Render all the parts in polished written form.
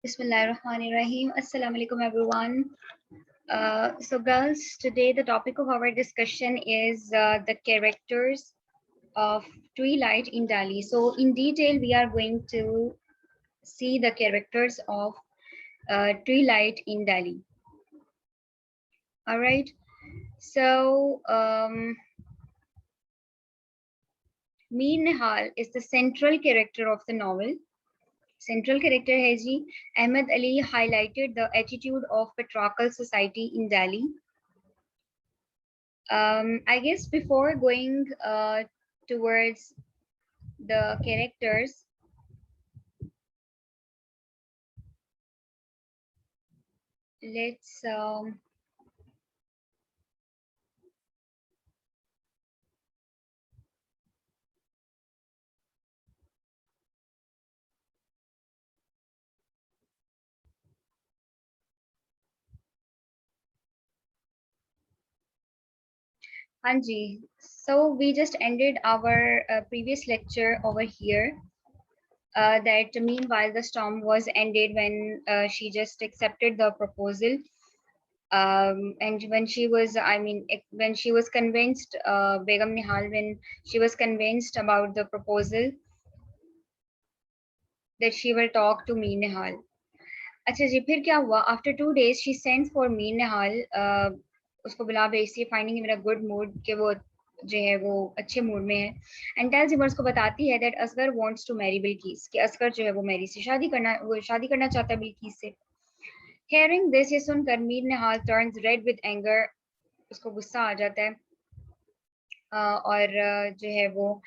Bismillahirrahmanirrahim. Assalamu alaikum everyone. So girls, today the topic of our discussion is the characters of Twilight in Delhi. So in detail, we are going to see the characters of Twilight in Delhi. All right. So Mir Nihal is the central character of the novel. Central character है जी Ahmed Ali highlighted the attitude of patriarchal society in Delhi. I guess before going towards the characters, let's Hanji. So we just ended our previous lecture over here. That meanwhile the storm was ended when she just accepted the proposal. And when she was, when she was convinced, Begum Nihal, when she was convinced about the proposal, that she will talk to Mir Nihal. अच्छा जी, फिर क्या हुआ? After 2 days, she sent for Mir Nihal. उसको बुला भेजती है, finding in a good mood, कि वो जो है वो अच्छे मूड में है. एंड टेल्स हिम, उसको बताती है that Asghar wants to marry Bilqis, कि असगर जो है वो मैरी से शादी करना चाहता है बिल्किस से. Hearing this, ये सुनकर मीर निहाल turns red with anger, उसको गुस्सा आ जाता है. और जो है वो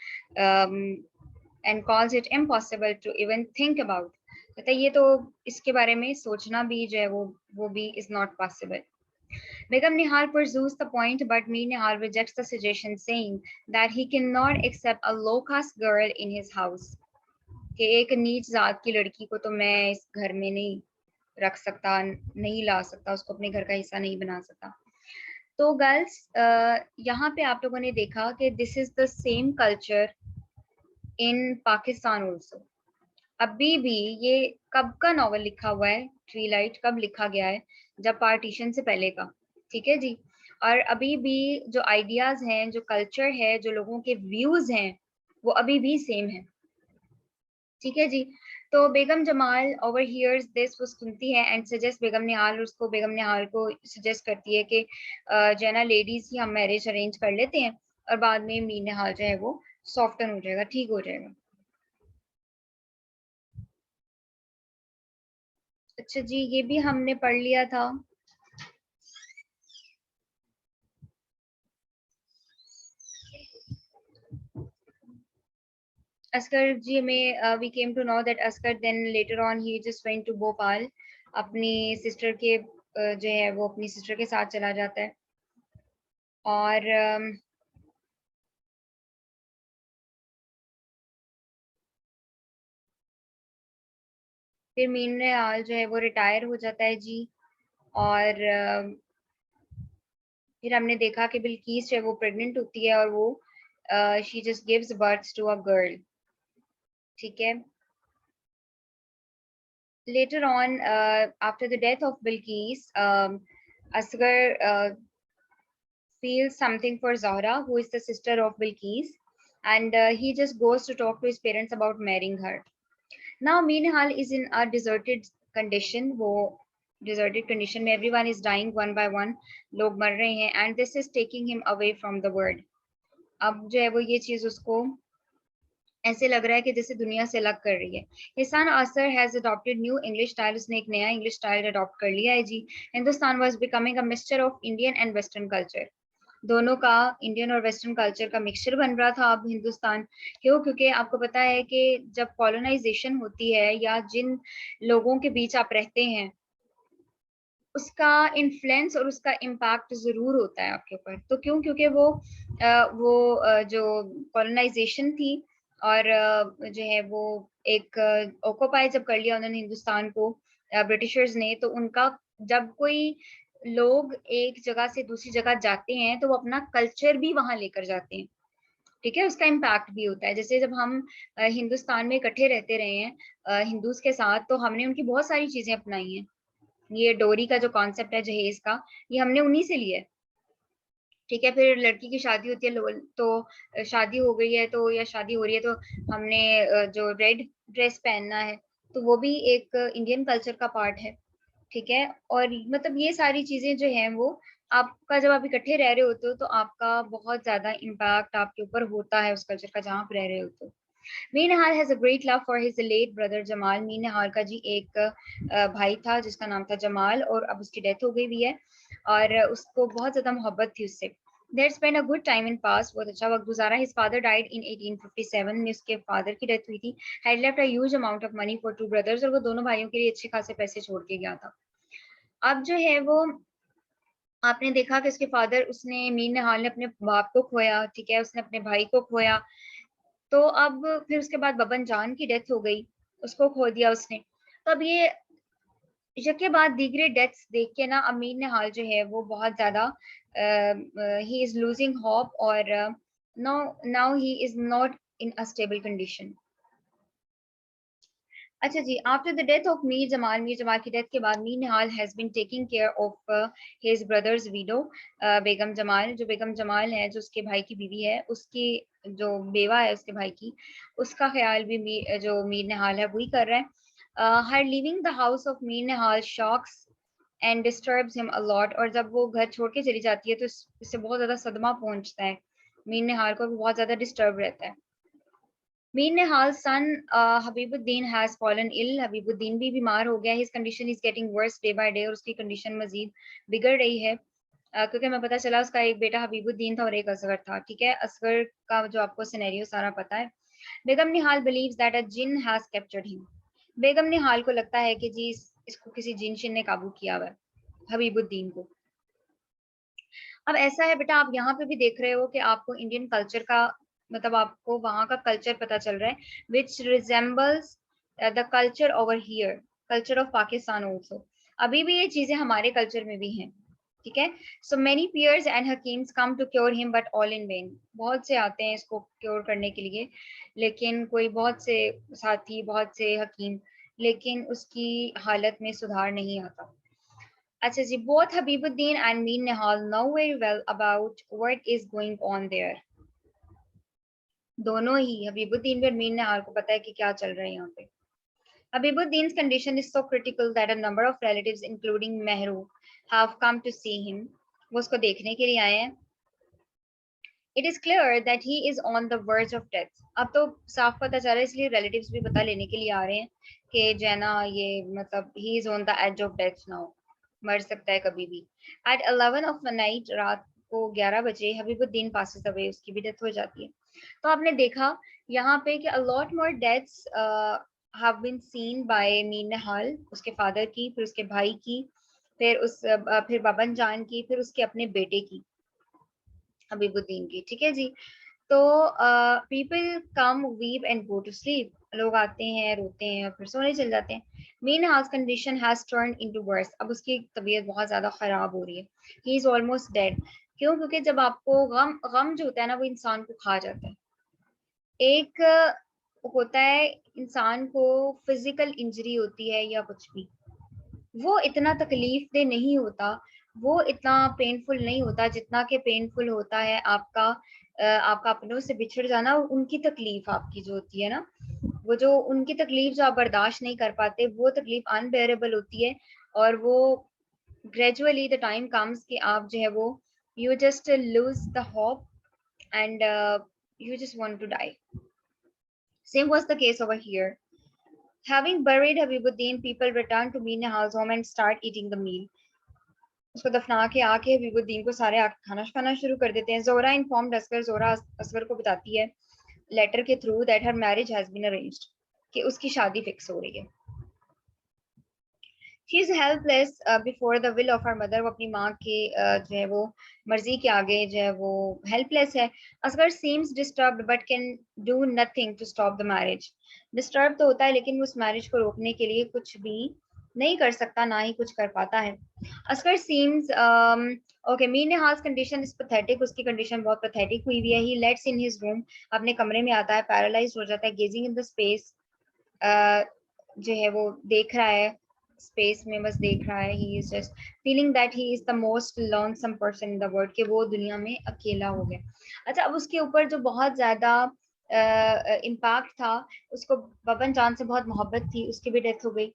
and calls it impossible to even think about. कहता है ये तो इसके बारे में सोचना भी जो है वो भी is not possible. Begum Nihal pursues the point, but Mir Nihal rejects the suggestion, saying that he cannot accept a low-caste girl in his house. कि एक नीच जात की लड़की को तो मैं इस घर में नहीं रख सकता, नहीं ला सकता, उसको अपने घर का हिस्सा नहीं बना सकता. तो गर्ल्स, यहाँ पे आप लोगों ने देखा कि this is the same culture in Pakistan also. अभी भी ये कब का नॉवल लिखा हुआ है, ट्वीलाइट कब लिखा गया है? जब पार्टीशन से पहले का. ठीक है जी. और अभी भी जो आइडियाज हैं, जो कल्चर है, जो लोगों के व्यूज हैं, वो अभी भी सेम है. ठीक है जी. तो बेगम जमाल ओवर हियर्स दिस, वो सुनती है एंड सजेस्ट बेगम निहाल, उसको बेगम निहाल को सजेस्ट करती है कि जो है ना लेडीज ही हम मैरिज अरेंज कर लेते हैं और बाद में मीर निहाल जो है वो सॉफ्टन हो जाएगा, ठीक हो जाएगा. अच्छा जी, ये भी हमने पढ़ लिया था. Asghar ji में we came to know that Asghar then later on he just went to Bhopal. अपनी सिस्टर के जो है वो अपनी सिस्टर के साथ चला जाता है. और फिर मीर निहाल जो है वो रिटायर हो जाता है जी. और फिर हमने देखा कि बिल्किस जो है वो प्रेग्नेंट होती है और वो she just gives birth to a girl. ठीक है. Later on, after the death of Bilqis, Asghar feels something for Zahra, who is the sister of Bilqis, and he just goes to talk to his parents about marrying her. Now Mir Nihal is in a deserted condition. वो deserted condition में everyone is dying one by one, लोग मर रहे हैं, and this is taking him away from the world. अब जो है वो ये चीज उसको ऐसे लग रहा है कि जैसे दुनिया से अलग कर रही है. His son Asghar has adopted new English style, उसने एक नया इंग्लिश स्टाइल अडॉप्ट कर लिया है जी. Hindustan was becoming a mixture of Indian and western culture. दोनों का, इंडियन और वेस्टर्न कल्चर का मिक्सचर बन रहा था अब हिंदुस्तान. क्यों? क्योंकि आपको पता है कि जब कॉलोनाइजेशन होती है या जिन लोगों के बीच आप रहते हैं, उसका इन्फ्लुएंस और उसका इम्पैक्ट जरूर होता है आपके ऊपर. तो क्यों? क्योंकि वो जो कॉलोनाइजेशन थी और जो है वो एक ऑक्यूपाई जब कर लिया उन्होंने हिंदुस्तान को ब्रिटिशर्स ने, तो उनका जब कोई लोग एक जगह से दूसरी जगह जाते हैं तो वो अपना कल्चर भी वहां लेकर जाते हैं. ठीक है, उसका इम्पैक्ट भी होता है। जैसे जब हम हिंदुस्तान में इकट्ठे रहते रहे हैं हिंदूज के साथ, तो हमने उनकी बहुत सारी चीजें अपनाई हैं। ये डोरी का जो कॉन्सेप्ट है जहेज का, ये हमने उन्हीं से लिया है। ठीक है, फिर लड़की की शादी होती है तो शादी हो गई है तो या शादी हो रही है तो हमने जो रेड ड्रेस पहनना है, तो वो भी एक इंडियन कल्चर का पार्ट है। ठीक है, और मतलब ये सारी चीजें जो हैं वो आपका, जब आप इकट्ठे रह रहे होते हो तो आपका बहुत ज्यादा इम्पैक्ट आपके ऊपर होता है उस कल्चर का जहाँ आप रह रहे होते हो। Mir Nihal has a great love for his late brother Jamal. Mir Nihal का जी एक भाई था जिसका नाम था जमाल, और अब उसकी डेथ हो गई भी है, और उसको बहुत ज्यादा मोहब्बत थी उससे। They had spent a good time in past, बहुत अच्छा वक्त गुजारा। His father died in 1857, में उसके फादर की डेथ हुई थी। Had left a huge amount of money for two brothers, और वो दोनों भाइयों के लिए अच्छे खासे पैसे छोड़ के गया था। अब जो है वो आपने देखा कि उसके फादर, उसने मीर निहाल ने अपने बाप को खोया, ठीक है, उसने अपने भाई को खोया। तो अब फिर उसके बाद बबन जान की डेथ हो गई, उसको खो दिया उसने। तो अब ये यके बाद दीगरे डेथ्स देख के ना अमीर निहाल जो है वो बहुत ज्यादा ही इज लूजिंग होप, और now now he is not in a stable condition. अच्छा जी, after the death of Mir Jamal की डेथ के बाद Mir Nihal has been taking care of his brother's widow Begum Jamal. जो बेगम जमाल है, जो उसके भाई की बीवी है, उसकी जो बेवा है उसके भाई की, उसका ख्याल भी जो मीर निहाल है वही कर रहा है। Her living the house of Mir Nihal shocks and disturbs him a lot. और जब वो घर छोड़ के चली जाती है तो इससे बहुत ज्यादा सदमा पहुंचता है मीर निहाल को, बहुत ज्यादा डिस्टर्ब रहता है। Meanwhile, son Habibuddin has fallen ill. Habibuddin भी बीमार हो गया. His condition is getting worse day by day. और उसकी कंडीशन मजीद बिगड़ रही है, क्योंकि हमें पता चला उसका एक बेटा हबीबुद्दीन था और एक असगर था। ठीक है, असगर का जो आपको सिनेरियो सारा पता है। बेगम निहाल believes that a jinn has captured him. बेगम निहाल को लगता है कि जी इसको किसी जिन शिन ने काबू किया हुआ है, हबीबुद्दीन को। अब ऐसा है बेटा, आप यहाँ पे भी देख रहे हो कि आपको इंडियन कल्चर का, मतलब आपको वहाँ का कल्चर पता चल रहा है, which resembles the culture over here, culture of Pakistan also. अभी भी ये चीजें हमारे कल्चर में भी हैं। ठीक है, so many pirs and hakims come to cure him but all in vain. बहुत से आते हैं इसको क्योर करने के लिए, लेकिन कोई, बहुत से साथी, बहुत से हकीम, लेकिन उसकी हालत में सुधार नहीं आता। अच्छा जी, both Habibuddin and Mir Nihal know very well about what is going on there. दोनों ही, हबीबुद्दीन भी और मीर निहाल को पता है कि क्या चल रहा है यहाँ पे। Habibuddin's condition is so critical that a number of relatives, including Mehru, have come to see him. वो उसको देखने के लिए आए हैं। It is clear that he is on the verge of death. अब तो साफ पता चल रहा है, इसलिए relatives भी पता लेने के लिए आ रहे हैं कि जैना ये मतलब he is on the edge of death now. मर सकता है कभी भी। At 11 of the night, रात को 11 बजे हबीबुद्दीन passes away, उसकी भी डेथ हो जाती है। तो आपने देखा यहाँ पे कि a lot more deaths have been seen by Mir निहाल, उसके फादर की, फिर उसके भाई की, फिर बबन जान की, फिर उसके अपने बेटे की, हबीबुद्दीन की। ठीक है जी, तो people come weave and go to sleep. लोग आते हैं, रोते हैं और फिर सोने चल जाते हैं। Mean house condition has turn into worse. अब उसकी तबीयत बहुत ज्यादा खराब हो रही है। He is almost dead. क्यों? क्योंकि जब आपको गम गम जो होता है ना, वो इंसान को खा जाता है। एक होता है इंसान को फिजिकल इंजरी होती है या कुछ भी, वो इतना तकलीफ दे नहीं होता, वो इतना पेनफुल नहीं होता जितना कि पेनफुल होता है आपका अपनों से बिछड़ जाना, और उनकी तकलीफ आपकी जो होती है ना, वो जो उनकी तकलीफ जो आप बर्दाश्त नहीं कर पाते, वो तकलीफ अनबेरेबल होती है। और वो ग्रेजुअली द टाइम कम्स कि आप जो है वो you just lose the hope and you just want to die. Same was the case over here. Having buried Habibuddin, people return to Mir Nihal's home and start eating the meal. उसको दफना के आके हबीबुद्दीन को सारे आके खाना खाना शुरू कर देते हैं। जोरा इन्फॉर्म्ड असगर, जोरा असगर को बताती है लेटर के through that her marriage has been arranged, कि उसकी शादी फिक्स हो रही है। She is helpless before the will of her mother. वो अपनी माँ के जो है वो मर्जी के आगे जो है वो हेल्पलेस है। Asghar seems disturbed but can do nothing to stop the marriage. Disturb तो होता है लेकिन उस मैरिज को रोकने के लिए कुछ भी नहीं कर सकता, ना ही कुछ कर पाता है. Asghar seems okay. Mir Nihal's condition is pathetic. उसकी condition बहुत pathetic हुई हुई है. He lets in his room. अपने कमरे में आता है, paralyzed हो जाता है, gazing in the space. जो है वो देख रहा है, स्पेस में बस देख रहा है. He is just feeling that he is the most lonesome person in the world, कि वो दुनिया में अकेला हो गया. अच्छा, अब उसके ऊपर जो बहुत ज्यादा इम्पैक्ट था, उसको बबन जान से बहुत मोहब्बत थी, उसकी भी डेथ हो गई.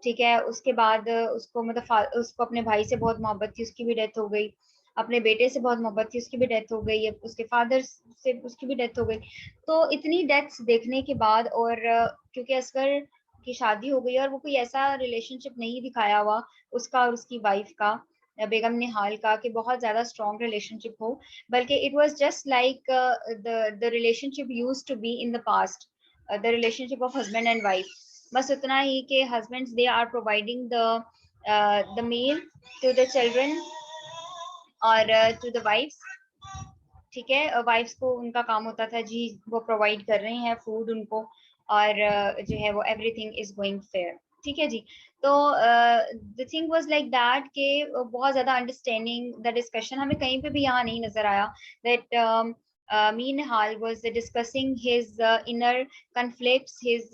ठीक है, उसके बाद उसको मतलब उसको अपने भाई से बहुत मोहब्बत थी, उसकी भी डेथ हो गई. अपने बेटे से बहुत मोहब्बत थी, उसकी भी डेथ हो गई. उसके फादर से उसकी भी डेथ हो गई. तो इतनी डेथ्स देखने के बाद, और क्योंकि असगर की शादी हो गई और वो कोई ऐसा रिलेशनशिप नहीं दिखाया हुआ उसका और उसकी वाइफ का, बेगम निहाल का, कि बहुत ज्यादा स्ट्रॉन्ग रिलेशनशिप हो, बल्कि it was just like the relationship used to be in the past, the relationship of husband and wife. बस उतना ही कि husbands they are providing the meal to the children और टू द वाइफ्स. ठीक है, wives को उनका काम होता था जी, वो प्रोवाइड कर रहे हैं फूड उनको, और जो है वो एवरीथिंग इज गोइंग फेयर. ठीक है जी. तो the thing was like that कि बहुत ज्यादा अंडरस्टैंडिंग, द डिस्कशन हमें कहीं पे भी यहाँ नहीं नजर आया that Mir Nihal was discussing his inner conflicts, his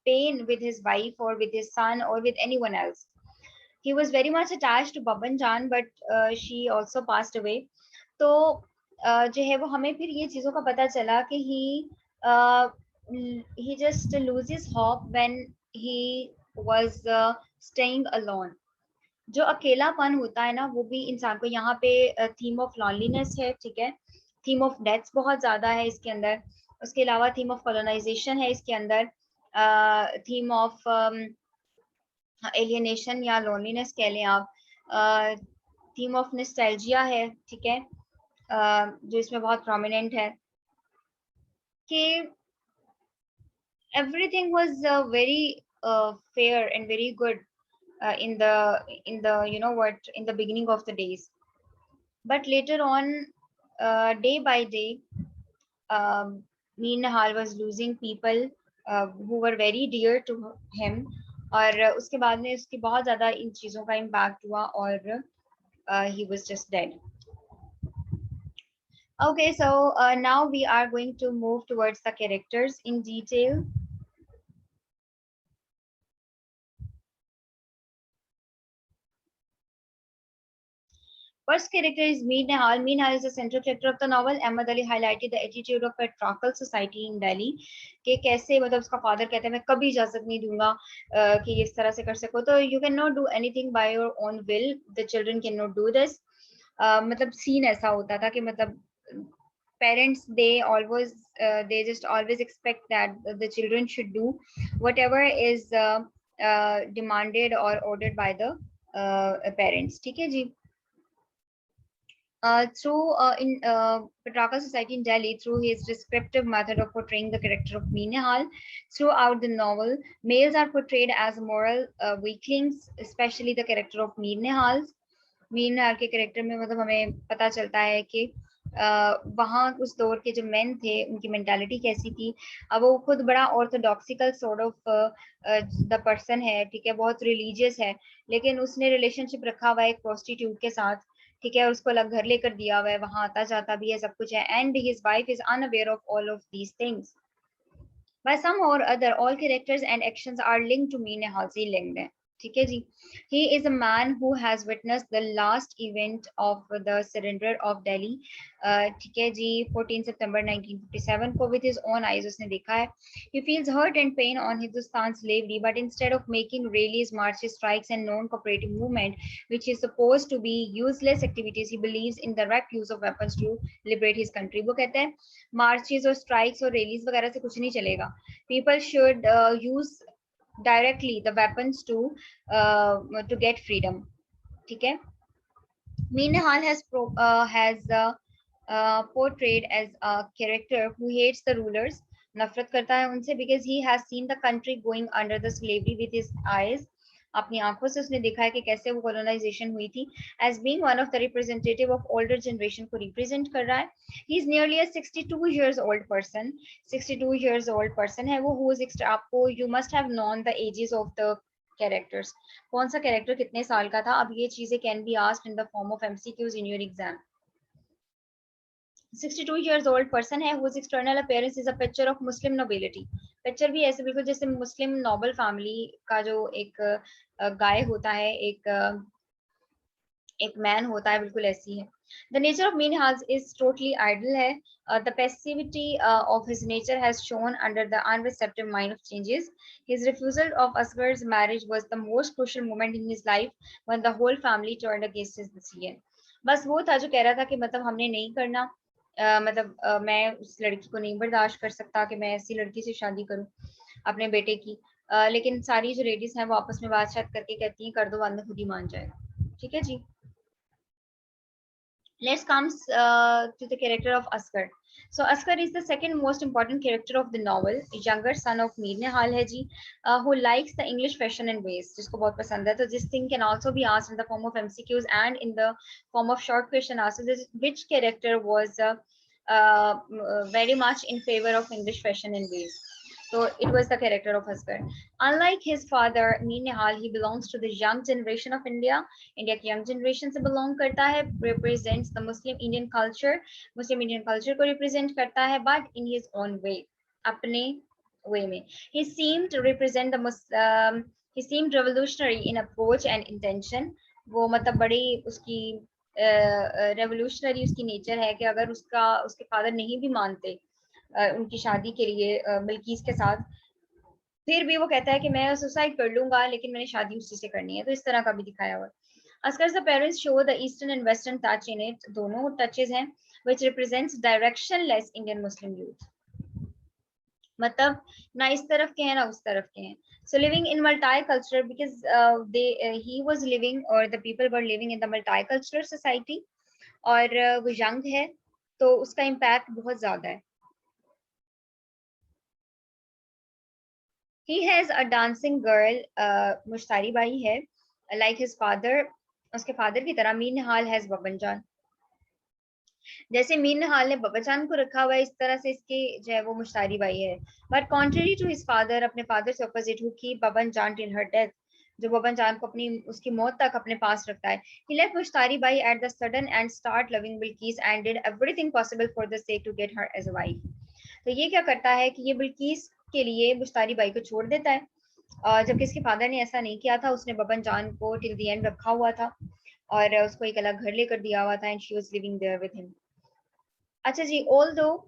pain with his wife or with his son or with anyone else. He was very much attached to Baban Jan, but she also passed away. तो जो है वो हमें फिर ये चीजों का पता चला कि he just loses hope when he was staying alone. जो अकेलापन होता है ना, वो भी इंसान को, यहाँ पे थीम ऑफ लॉनलीनेस है. ठीक है, थीम ऑफ डेथ्स बहुत ज्यादा है इसके अंदर. उसके अलावा थीम ऑफ कॉलोनाइजेशन है इसके अंदर. थीम ऑफ एलियनेशन या लोनलीनेस कह लें आप. थीम ऑफ नॉस्टैल्जिया है. ठीक है, जो इसमें बहुत प्रोमिनेंट है कि everything was very fair and very good in the you know what, in the beginning of the days, but later on, day by day, Mir Nihal was losing people who were very dear to him. और उसके बाद में उसकी बहुत ज्यादा इन चीजों का impact हुआ और he was just dead. Okay, so now we are going to move towards the characters in detail. First character is Mir Nihal. Mir Nihal is the central character of the novel. Ahmad Ali highlighted the attitude of patriarchal society in Delhi. कि कैसे मतलब उसका father कहता है मैं कभी इजाजत नहीं दूंगा कि इस तरह से कर सको. तो you cannot do anything by your own will. The children cannot do this. मतलब सीन ऐसा होता था कि मतलब parents they just always expect that the children should do whatever is demanded or ordered by the parents. ठीक है जी. Through in Patraka society in Delhi, through his descriptive method of portraying the character of Mir Nihal, throughout the novel, males are portrayed as moral weaklings, especially the character of Mir Nihal. Mir Nihal के character में मतलब हमें पता चलता है कि वहाँ उस दौर के जो men थे उनकी mentality कैसी थी. अब वो खुद बड़ा orthodoxical sort of the person है. ठीक है, बहुत religious है, लेकिन उसने relationship रखा हुआ है एक prostitute के साथ. ठीक है, उसको अलग घर लेकर दिया हुआ है, वहां आता जाता भी है, सब कुछ है. And his wife is unaware of all of these things. By some or other, all characters and actions are linked to Mir Nihal's linked है. ठीक है जी. He is a man who has witnessed the last event of the surrender of Delhi. ठीक है जी, 14 September 1957 को with his own eyes उसने देखा है. He feels hurt and pain on Hindustan's slavery, but instead of making rallies, marches, strikes, and non-cooperative movement, which is supposed to be useless activities, he believes in direct use of weapons to liberate his country. वो कहते हैं marches और strikes और rallies वगैरह से कुछ नहीं चलेगा. People should use directly the weapons to get freedom. ठीक है. Mir Nihal has portrayed as a character who hates the rulers, नफरत करता है उनसे, because he has seen the country going under the slavery with his eyes. अपनी आंखों से उसने देखा है कि कैसे वो colonization हुई थी. As being one of the representative of older generation को represent कर रहा है. He is nearly a 62 years old person. 62 years old person है वो, who is आपको you must have known the ages of the characters, कौन सा character कितने साल का था। अब ये चीजें can be asked in the form of MCQs in your exam. 62 years old person है whose external appearance is a picture of Muslim nobility। Picture भी ऐसे बिल्कुल जैसे मुस्लिम नोबल फैमिली का जो एक गाय होता है, एक मैन होता है, बिल्कुल ऐसी है। द नेचर ऑफ मीन हाज इज टोटली आइडल है। The passivity of his nature has shown under the unreceptive mind of changes. His refusal of Asghar's marriage was the most crucial moment in his life when the whole family turned against his decision. बस वो था जो कह रहा था कि मतलब हमने नहीं करना, मैं उस लड़की को नहीं बर्दाश्त कर सकता कि मैं ऐसी लड़की से शादी करूं अपने बेटे की। लेकिन सारी जो लेडीज हैं वो आपस में बातचीत करके कहती हैं कर दो, बाद में खुद ही मान जाएगा। ठीक है जी। Let's comes to the character of Asghar. So Asghar is the second most important character of the novel, younger son of Mir Nihal है जी, who likes the English fashion and ways, जिसको बहुत पसंद है। तो this thing can also be asked in the form of MCQs and in the form of short question answers. Which character was very much in favor of English fashion and ways? So it was the character of Asghar. Unlike his father Mir Nihal, he belongs to the young generation of India। India की young generation से belong करता है। Represents the Muslim Indian culture, Muslim Indian culture को represent करता है, but in his own way, अपने way में। He seem to represent the he seemed revolutionary in approach and intention। वो मतलब बड़ी उसकी रेवोल्यूशनरी उसकी नेचर है कि अगर उसके फादर नहीं भी मानते उनकी शादी के लिए बिल्किस के साथ, फिर भी वो कहता है कि मैं सुसाइड कर लूंगा लेकिन मैंने शादी उसी से करनी है। तो इस तरह का भी दिखाया हुआ है। Askar's parents show the eastern and western touch in it, दोनों touches हैं, which represents directionless Indian Muslim youth। मतलब ना इस तरफ के हैं ना उस तरफ के हैं। So living in multicultural because he was living or the people were living in the multicultural society, और वो young है तो उसका impact बहुत ज्यादा है। He has a dancing girl, Mushtari Bai है, like his father, उसके फादर की तरह। मीन हाल हैज बबन जान, जैसे मीन हाल ने बबन जान को रखा हुआ है इस तरह से इसके जो है वो मुश्तारी बाई है। But contrary to his father, अपने फादर से अपोजिट, हु की बबन जान टिल हर डेथ, जो बबन जान को अपनी उसकी मौत तक अपने पास रखता है। He left Mushtari Bai at the sudden and start loving Bilqis and did everything possible for the sake to get her as a wife। तो ये क्या करता है कि ये बिल्किस के लिए मुश्तारी बाई को छोड़ देता है, जबकि इसके फादर ने ऐसा नहीं किया था। उसने बबन जान को टिल द एंड रखा हुआ था और उसको एक अलग घर लेकर दिया हुआ था, and she was living there with him. अच्छा जी, although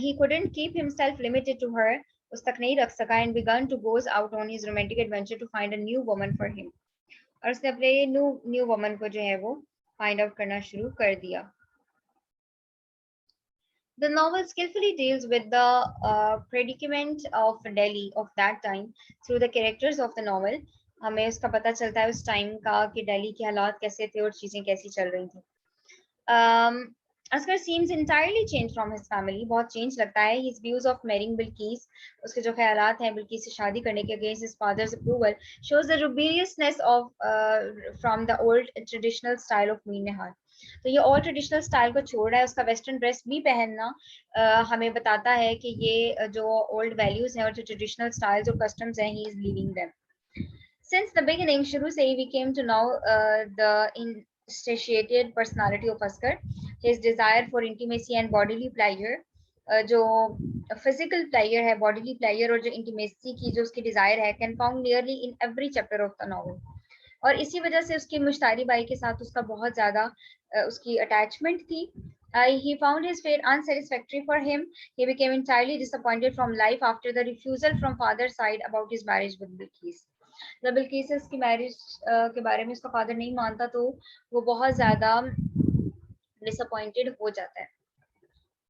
he couldn't keep himself limited to her, उस तक नहीं रख सका, and began to goes out on his romantic adventure to find a new woman for him। और उसने अपने न्यू वुमन को जो है वो फाइंड आउट करना शुरू कर दिया। The novel skillfully deals with the predicament of Delhi of that time through the characters of the novel। हमें उसका पता चलता है उस टाइम का कि दिल्ली के हालात कैसे थे और चीजें कैसी चल रही थी। Asghar seems entirely changed from his family, बहुत चेंज लगता है। His views of marrying Bilqis, उसके जो ख्यालात हैं बिल्किस से शादी करने के against his father's approval, shows the rebelliousness of from the old traditional style of Mir Nihal। तो ये ओल्ड ट्रेडिशनल स्टाइल को छोड़ रहा है, उसका वेस्टर्न ड्रेस भी पहनना हमें बताता है कि ये जो ओल्ड वैल्यूज हैं और जो ट्रेडिशनल स्टाइल्स और कस्टम्स हैं, he is leaving them. Since the beginning, शुरू से ही we came to know the insatiated personality of Asghar, his desire for intimacy and bodily pleasure, जो physical pleasure है, bodily pleasure, और जो intimacy की जो उसकी desire है, can found nearly in every chapter of the novel। और इसी वजह से उसकी मुश्तारी बाई के साथ उसका बहुत ज्यादा उसकी अटैचमेंट थी। He found his fate unsatisfactory for him। He became entirely disappointed from life after the refusal from father's side about his marriage with Bilqis। जब बिल्किस इसकी मैरिज के बारे में उसका फादर नहीं मानता तो वो बहुत ज्यादा डिसअपॉइंटेड हो जाता है।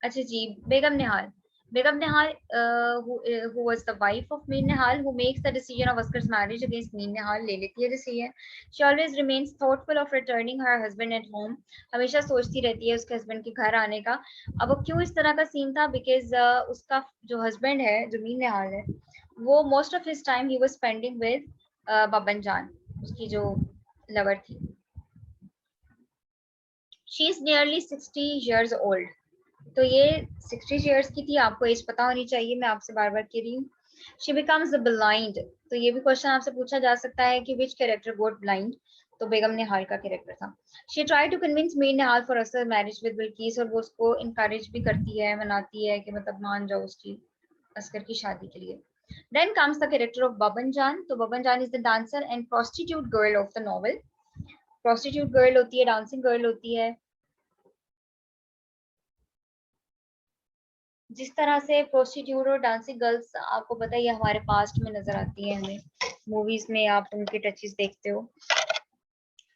अच्छा जी, बेगम निहाल। Begum Nihal, who was the wife of Mir Nihal, who makes the decision of Askar's marriage against Mir Nihal, ले लेती है decision। She always remains thoughtful of returning her husband at home। हमेशा सोचती रहती है उसके हस्बैंड के घर आने का। अब वो क्यों इस तरह का सीन था? बिकॉज उसका जो हस्बैंड है, जो मीर निहाल है, वो most of his time he was spending with Baban जान, उसकी जो लवर थी। She is nearly 60 years old। तो ये 60 years की थी, आपको एज पता होनी चाहिए, मैं आपसे बार बार कह रही हूँ। शी बिकम्स ब्लाइंड, तो ये भी क्वेश्चन आपसे पूछा जा सकता है कि विच कैरेक्टर गोट ब्लाइंड, तो बेगम निहाल का कैरेक्टर था। She try to convince Mir Nihal for Asghar marriage with Bilqis, और वो उसको इनकरेज भी करती है, मनाती है कि मतलब मान जाओ उसकी असकर की शादी के लिए। Then comes the character of Baban Jan. तो बबन जान is the dancer and prostitute girl of the novel. Prostitute girl होती है, dancing girl होती है। जिस तरह से प्रोस्टिट्यूट और डांसिंग गर्ल्स आपको पता ही है हमारे पास्ट में नजर आती है, हमें मूवीज में आप उनके टचेस देखते हो।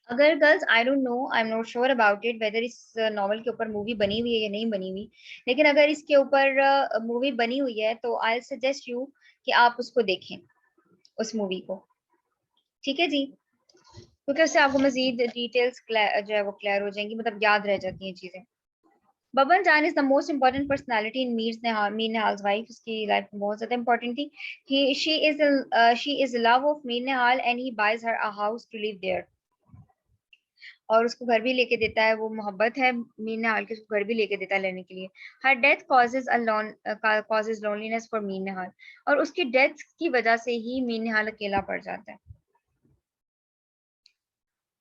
अगर girls, I don't know, I am not sure about it whether इस नॉवल के ऊपर मूवी बनी हुई है या नहीं बनी हुई, लेकिन अगर इसके ऊपर मूवी बनी हुई है तो आई सजेस्ट यू कि आप उसको देखें, उस मूवी को। ठीक है जी, क्योंकि उससे आपको मजीद डिटेल्स जो है वो क्लियर हो जाएंगी, मतलब याद रह जाती हैं चीजें। Babban Jan is the most important personality in Mir Nihal's wife, उसकी लाइफ में बहुत ज्यादा इंपॉर्टेंट थी। She is love of Mir Nihal and he buys her a house to live there, और उसको घर भी लेके देता है, वो मोहब्बत है मीर निहाल की, उसको घर भी लेके देता है लेने के लिए। Her death causes loneliness for Mir Nihal, और उसकी डेथ की वजह से ही मीर निहाल अकेला पड़ जाता है।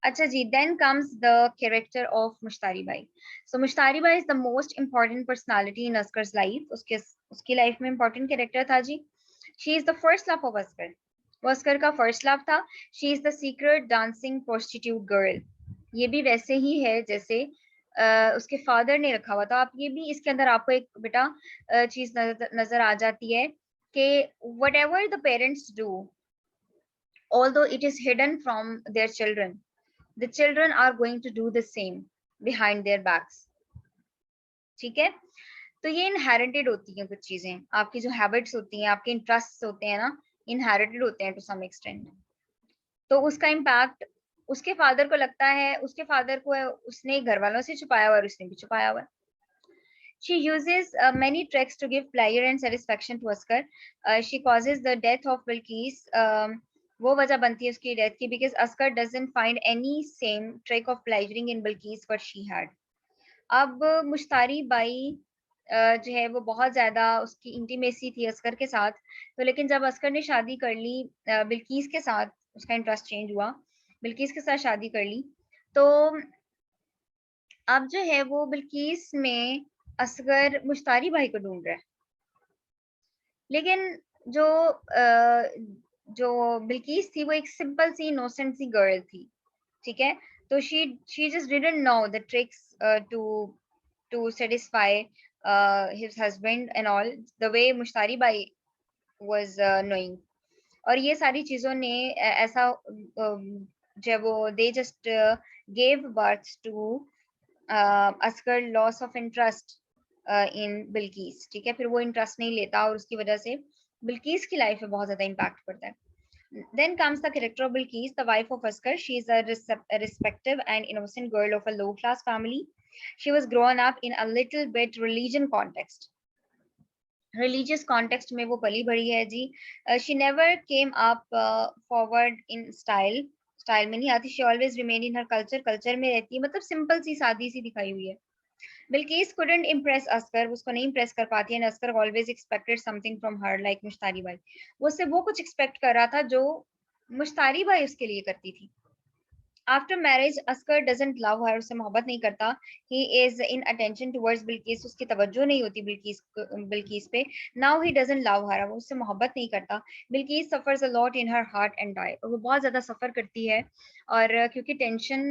अच्छा जी, then comes the character of Mushtari Bai. So Mushtari Bai is the most important personality in Askar's life. उसकी लाइफ में important character था जी। She is the first love of Askar. वो अस्कर का फर्स्ट लव था। She is the secret dancing prostitute girl. ये भी वैसे ही है जैसे उसके फादर ने रखा हुआ था। आप ये भी इसके अंदर आपको एक बेटा चीज नजर आ जाती है कि whatever the parents do, although it is hidden from their children, the children are going to do the same behind their backs। ठीक है, तो ये इनहेरिटेड होती हैं कुछ चीजें, आपकी जो हैबिट्स होती हैं, आपके इंटरेस्ट होते हैं ना, इनहेरिटेड होते हैं टू सम एक्सटेंट। तो उसका इम्पैक्ट उसके फादर को लगता है, उसके फादर को उसने घर वालों से छुपाया हुआ और उसने भी छुपाया हुआ है। She uses many tricks to give pleasure and satisfaction to Askar. She causes the death of Bilqis. वो वजह बनती है उसकी डेथ की, because Askar doesn't find any same trick of pleasuring in Bilqis what she had. अब मुश्तारी by जो है वो बहुत ज्यादा उसकी इंटीमेसी थी अस्कर के साथ, तो लेकिन जब अस्कर ने शादी कर ली बिल्किस के साथ, उसका इंटरेस्ट चेंज हुआ, बिल्किस के साथ शादी कर ली, तो अब जो है वो बिल्किस में असगर मुश्तारी भाई को ढूंढ रहा है। लेकिन जो जो बिल्किस थी वो एक सिंपल सी इनोसेंट सी गर्ल थी, ठीक है, तो she just didn't know the tricks to to satisfy his husband and all the way Mushtari Bai was knowing. और ये सारी चीजों ने ऐसा जब वो they just gave birth to Asghar loss of interest in Bilqis, ठीक है, फिर वो इंटरेस्ट नहीं लेता और उसकी वजह से बिल्किस की लाइफ में बहुत ज्यादा इम्पैक्ट पड़ता है। Then comes the character of Bilqis, the wife of Askar. She is a respective and innocent girl of a low-class family. She was grown up in a little bit religion context. Religious context में वो पली बड़ी है जी। She never came up forward in style. Style में नहीं आती। She always remained in her culture. Culture में रहती है, मतलब सिंपल सी सादी सी दिखाई हुई है। बिल्किस couldn't impress अस्कर, उसको नहीं impress कर पाती है, and Asghar always expected something from her like Mushtari Bai, वो उससे वो कुछ expect कर रहा था जो मुश्तारी बाई उसके लिए करती थी। After marriage, Askar doesn't love her, उससे मोहब्बत नहीं करता। He is in attention towards Bilkis, उसकी तवज्जो नहीं होती बिल्किस पे। Now he doesn't love her, वो उससे मोहब्बत नहीं करता। Bilkis suffers a lot in her heart and die, और वो बहुत ज्यादा सफर करती है, और क्योंकि टेंशन,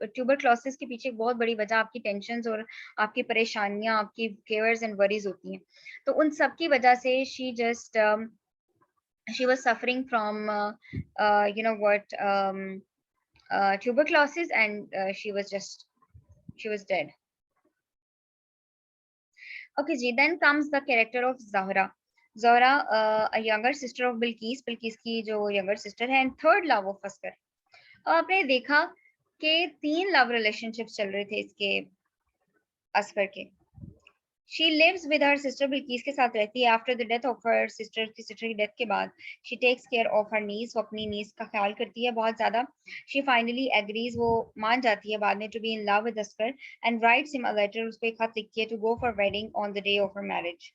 ट्यूबरक्लोसिस के पीछे एक बहुत बड़ी वजह आपकी टेंशन और आपकी परेशानियां, आपकी केयर्स एंड वरीज होती हैं, तो उन सब की वजह से she was suffering from you know what tuberculosis, and she was dead. Okay ji, then comes the character of Zahra. Zahra, a younger sister of Bilqis की जो younger sister है, and third love of Askar. आपने देखा कि 3 love relationships चल रहे थे इसके अस्कर के। She lives with her sister, Bilkis के साथ रहती है। After the death of her sister, की सिस्टर की डेथ के बाद, she takes care of her niece, वो अपनी niece का ख्याल करती है बहुत ज्यादा। She finally agrees, वो मान जाती है बाद में, to be in love with Askar, and writes him a letter, उसको एक खत लिखती है, to go for wedding on the day of her marriage.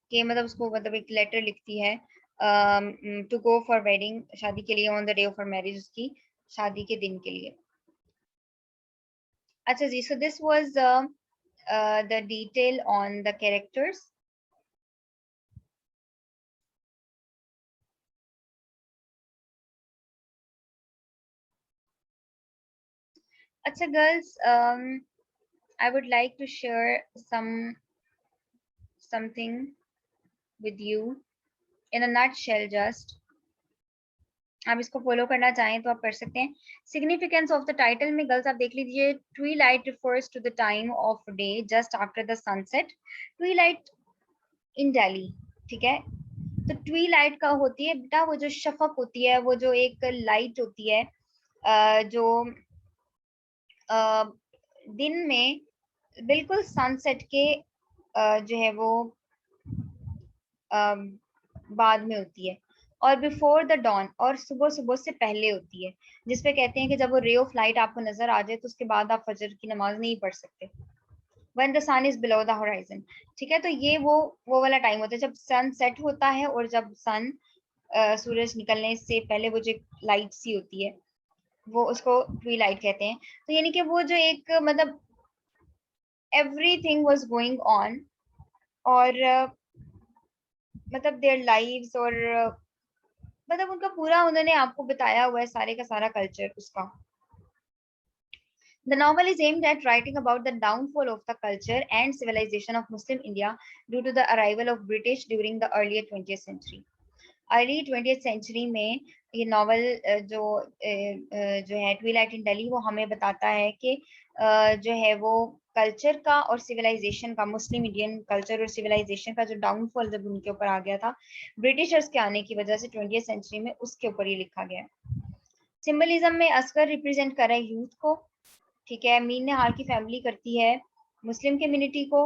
कि मतलब उसको मतलब एक लेटर लिखती है टू गो फॉर वेडिंग, शादी के लिए, on the day of her marriage, उसकी शादी के दिन के लिए। अच्छा जी, so this was the detail on the characters. अच्छा girls, I would like to share something with you in a nutshell just. आप इसको फॉलो करना चाहें तो आप कर सकते हैं। सिग्निफिकेंस ऑफ द टाइटल में गर्ल्स आप देख लीजिए, twilight refers to the time of day just after the sunset. Twilight in Delhi, ठीक है। तो ट्वीलाइट का होती है बेटा वो जो शफक होती है, वो जो एक लाइट होती है जो दिन में बिल्कुल सनसेट के जो है वो बाद में होती है, और बिफोर द डॉन, और सुबह सुबह से पहले होती है, जिसपे कहते हैं कि जब वो रे ऑफ लाइट आपको नजर आ जाए तो उसके बाद आप फजर की नमाज नहीं पढ़ सकते। When the sun is below the horizon, ठीक है। तो ये वो वाला टाइम होता है जब सन सेट होता है और जब सन सूरज निकलने से पहले वो जो लाइट सी होती है, वो उसको ट्वी लाइट कहते हैं। तो यानी कि वो जो एक मतलब एवरीथिंग वाज गोइंग ऑन, और मतलब देयर लाइव्स, और मतलब उनका पूरा उन्होंने आपको बताया हुआ है सारे का सारा कल्चर उसका। The novel is aimed at writing about the downfall of the culture and civilization of Muslim India due to the arrival of British during the earlier 20th century. Early 20th century में ये novel जो है Twilight इन दिल्ली, वो हमें बताता है कि जो है वो कल्चर का और सिविलाइजेशन का, मुस्लिम इंडियन कल्चर और सिविलाइजेशन का जो डाउनफॉल जब उनके ऊपर आ गया था ब्रिटिशर्स के आने की वजह से 20th सेंचुरी में, उसके ऊपर ये लिखा गया है। सिंबलिज्म में असगर रिप्रेजेंट कर रहा है यूथ को, ठीक है। मीन नेहाल की फैमिली करती है मुस्लिम कम्युनिटी को,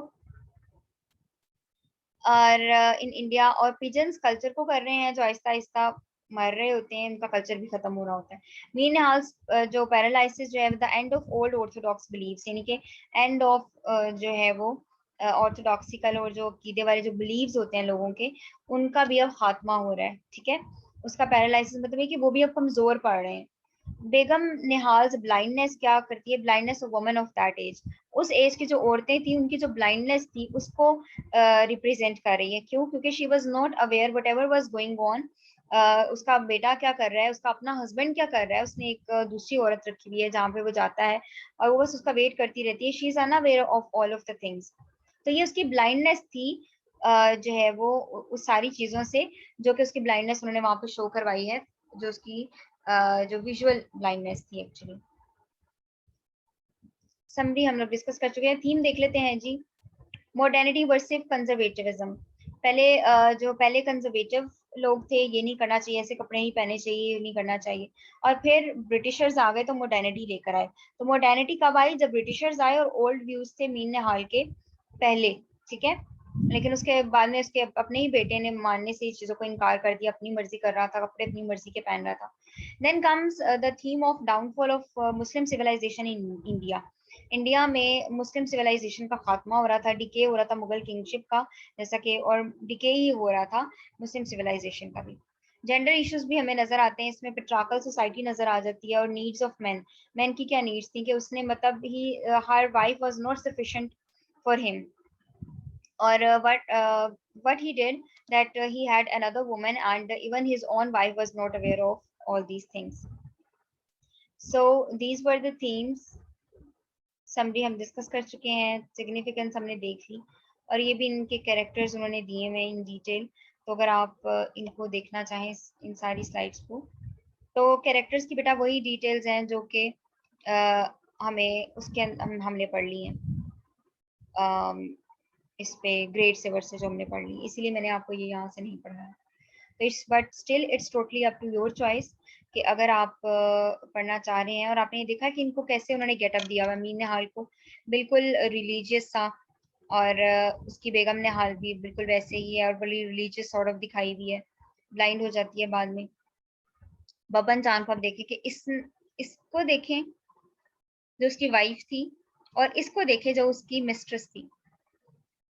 और इन इंडिया, और पिजन्स कल्चर को कर रहे हैं जो आहिस्ता आहिस्ता मर रहे होते हैं, उनका कल्चर भी खत्म हो रहा होता है। मीन नेहाल जो पैरालाइसिस जो है the end of old orthodox believes, यानी कि एंड ऑफ जो है वो ऑर्थोडॉक्सिकल और जो कीदे वाले जो बिलीव्स होते हैं लोगों के, उनका भी अब खात्मा हो रहा है, ठीक है। उसका पैरालाइसिस मतलब है कि वो भी अब कमजोर पड़ रहे हैं। बेगम निहाल्स ब्लाइंडनेस क्या करती है, blindness of women of that age, उस एज की जो औरतें थी उनकी जो ब्लाइंडनेस थी उसको रिप्रेजेंट कर रही है। क्यों? क्योंकि she was not aware what ever was going on. उसका बेटा क्या कर रहा है, उसका अपना हस्बैंड क्या कर रहा है, उसने एक दूसरी औरत रखी हुई है जहाँ पे वो जाता है और वो बस उसका वेट करती रहती है। She is unaware of all of the things. तो ये उसकी ब्लाइंडनेस थी, जो है वो उस सारी चीजों से, जो कि उसकी ब्लाइंडनेस उन्होंने वहां पे शो करवाई है, जो उसकी जो विजुअल ब्लाइंडनेस थी एक्चुअली। समरी हम लोग डिस्कस कर चुके हैं, थीम देख लेते हैं जी। Modernity versus कंजर्वेटिविज्म। पहले जो पहले कंजर्वेटिव लोग थे, ये नहीं करना चाहिए, ऐसे कपड़े नहीं पहने चाहिए, ये नहीं करना चाहिए, और फिर ब्रिटिशर्स आ गए तो मॉडर्निटी लेकर आए। तो मॉडर्निटी कब आई? जब ब्रिटिशर्स आए और ओल्ड व्यूज थे मीन नेहाल के पहले, ठीक है। लेकिन उसके बाद में उसके अपने ही बेटे ने मानने से इस चीजों को इनकार कर दिया, अपनी मर्जी कर रहा था, कपड़े अपनी मर्जी के पहन रहा था। Then comes the theme of downfall of Muslim civilisation in India. India में मुस्लिम सिविलाइजेशन का खात्मा हो रहा था, डिके हो रहा था मुगल किंगशिप का, जैसा कि, और डिके ही हो रहा था मुस्लिम सिविलाइजेशन का भी। जेंडर इश्यूज भी हमें नजर आते हैं इसमें, पेट्रार्कल सोसाइटी नजर आ जाती है, और नीड्स ऑफ मैन, मैन की क्या नीड्स थी कि उसने मतलब ही her wife was not sufficient for him, or what he did, that he had another woman, and even his own wife was not aware of all these things. So these were the themes. Summary हम discuss कर चुके हैं, significance हमने देख ली, और ये भी इनके कैरेक्टर्स उन्होंने दिए हुए इन डिटेल। तो अगर आप इनको देखना चाहें इन सारी स्लाइड्स को, तो कैरेक्टर्स की बेटा वही डिटेल्स हैं जो कि हमें उसके हमने पढ़ ली हैं इस पे ग्रेड से वर्सेस जो हमने पढ़ ली, इसीलिए मैंने आपको ये यहाँ से नहीं पढ़ाया। तो it's but still it's totally up to your choice कि अगर आप पढ़ना चाह रहे हैं। और आपने ये देखा कि इनको कैसे उन्होंने गेटअप दिया हुआ, मीन नेहाल को बिल्कुल रिलीजियस सा, और उसकी बेगम नेहाल भी बिल्कुल वैसे ही है और बड़ी रिलीजियस सॉर्ट ऑफ दिखाई हुई है, ब्लाइंड हो जाती है बाद में। बबन चांद को आप देखें कि इसको देखें जो उसकी वाइफ थी, और इसको देखें जो उसकी मिस्ट्रेस थी,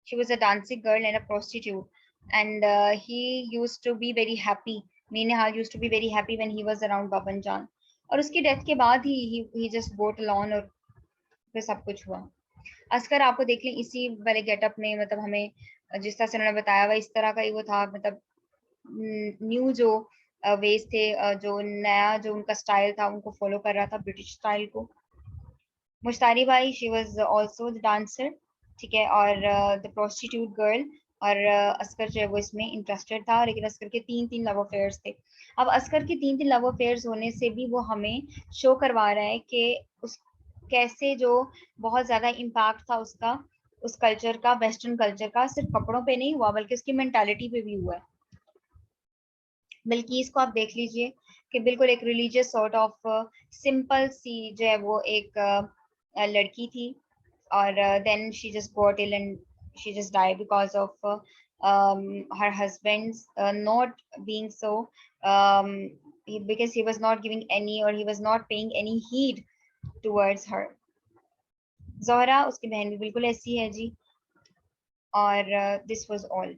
She was a dancing girl and a prostitute, and he used to be very happy. Mean Nihal used to be very happy when he was around Baban Jan. और उसकी डेथ के बाद ही just got alone और फिर सब कुछ हुआ. Oscar आपको देख लें इसी वाले गेटअप में, मतलब हमें जिस तरह से उन्होंने बताया हुआ इस तरह का ही वो था, मतलब न्यू जो वेज थे, जो नया जो उनका स्टाइल था उनको फॉलो कर रहा था, ब्रिटिश स्टाइल को. Mushtari Bai, she was also the dancer, ठीक है, और द प्रोस्टिट्यूट गर्ल. और असकर जो है वो इसमें इंटरेस्टेड था, लेकिन असकर के तीन तीन लव अफेयर्स थे. अब असकर के तीन तीन लव अफेयर्स होने से भी वो हमें शो करवा रहा है कि उस कैसे जो बहुत ज्यादा इम्पैक्ट था उसका, उस कल्चर का, वेस्टर्न कल्चर का, सिर्फ कपड़ों पे नहीं हुआ बल्कि उसकी मेंटालिटी पे भी हुआ है. बल्कि इसको आप देख लीजिए कि बिल्कुल एक रिलीजियस सॉर्ट ऑफ सिंपल सी जो है वो एक लड़की थी, और then she just got ill and she just die because of her husband's not being so, because he was not giving any, or he was not paying any heed towards her. Zohra उसकी बहन भी बिल्कुल ऐसी है जी. और this was all.